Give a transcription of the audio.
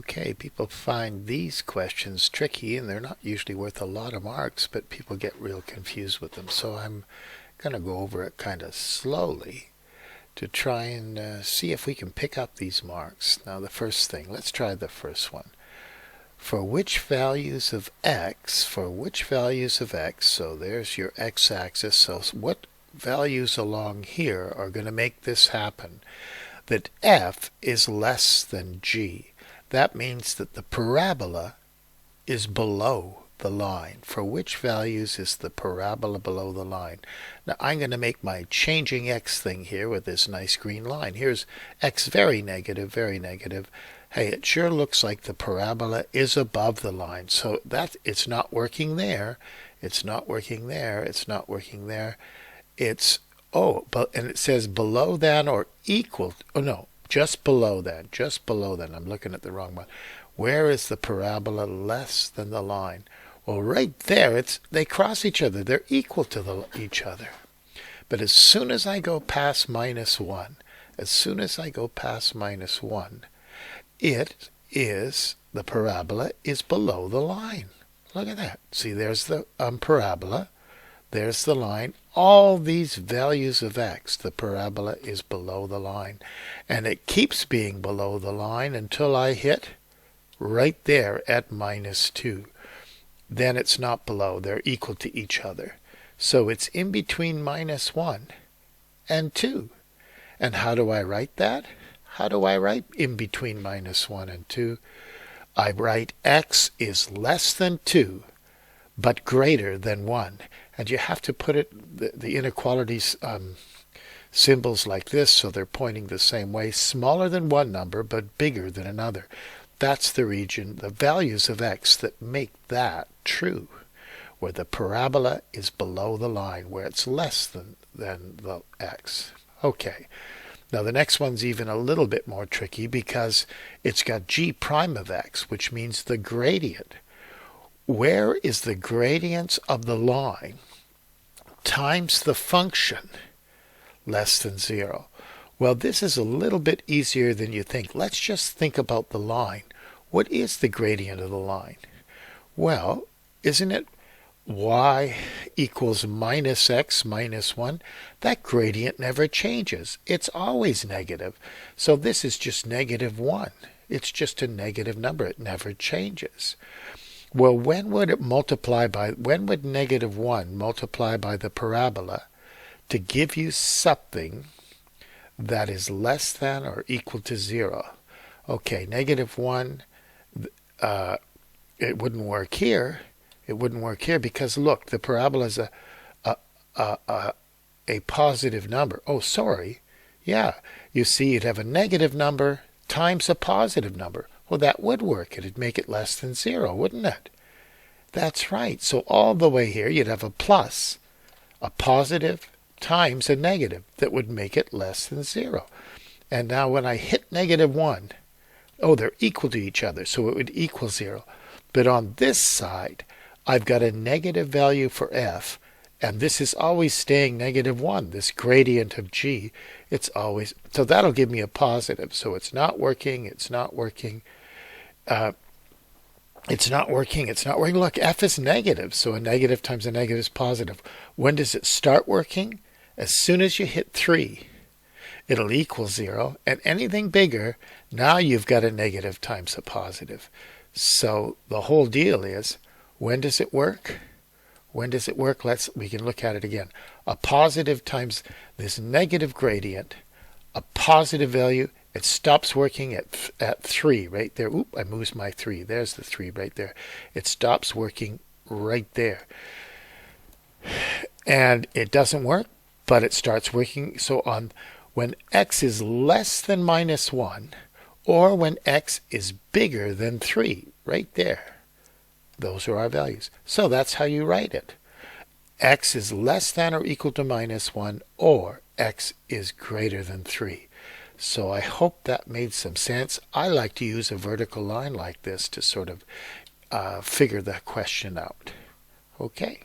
Okay, people find these questions tricky, and they're not usually worth a lot of marks, but people get real confused with them. So I'm going to go over it kind of slowly to try and see if we can pick up these marks. Now the first thing, let's try the first one. For which values of x, so there's your x-axis, so what values along here are going to make this happen, that f is less than g. That means that the parabola is below the line. For which values is the parabola below the line? Now I'm going to make my changing x thing here with this nice green line. Here's x very negative, very negative. Hey, it sure looks like the parabola is above the line. So that it's not working there. It's not working there. It's not working there. It's and it says below that or equal. Oh no, just below that. Just below that. I'm looking at the wrong one. Where is the parabola less than the line? Well, right there, they cross each other. They're equal to each other. But as soon as I go past minus 1, the parabola is below the line. Look at that. See, there's the parabola. There's the line. All these values of x, the parabola is below the line. And it keeps being below the line until I hit right there at minus 2. Then it's not below. They're equal to each other. So it's in between minus 1 and 2. And how do I write that? How do I write in between minus 1 and 2? I write x is less than 2, but greater than 1. And you have to put the inequalities symbols like this so they're pointing the same way. Smaller than one number, but bigger than another. That's the region, the values of x that make that true, where the parabola is below the line, where it's less than the x. Okay. Now the next one's even a little bit more tricky because it's got g prime of x, which means the gradient. Where is the gradient of the line times the function less than 0? Well, this is a little bit easier than you think. Let's just think about the line. What is the gradient of the line? Well, isn't it y equals minus x minus 1? That gradient never changes. It's always negative. So this is just negative 1. It's just a negative number. It never changes. Well, when would negative 1 multiply by the parabola to give you something that is less than or equal to 0? Okay, negative 1, it wouldn't work here. It wouldn't work here because, look, the parabola is a positive number. Oh, sorry. Yeah, you see, you'd have a negative number times a positive number. Well, that would work. It'd make it less than 0, wouldn't it? That's right. So all the way here, you'd have a plus, a positive times a negative that would make it less than 0. And now when I hit negative 1, they're equal to each other, so it would equal 0. But on this side, I've got a negative value for f, and this is always staying negative 1, this gradient of g. It's always, so that'll give me a positive. So it's not working, it's not working. It's not working. Look, f is negative, so a negative times a negative is positive. When does it start working? As soon as you hit 3, it'll equal 0, and anything bigger, now you've got a negative times a positive. So the whole deal is, when does it work? When does it work? We can look at it again. A positive times this negative gradient, a positive value, it stops working at 3 right there. Oop, I moved my 3. There's the 3 right there. It stops working right there. And it doesn't work, but it starts working. So when x is less than minus 1, or when x is bigger than 3, right there, those are our values. So that's how you write it. X is less than or equal to minus 1, or x is greater than 3. So I hope that made some sense. I like to use a vertical line like this to sort of figure the question out. Okay.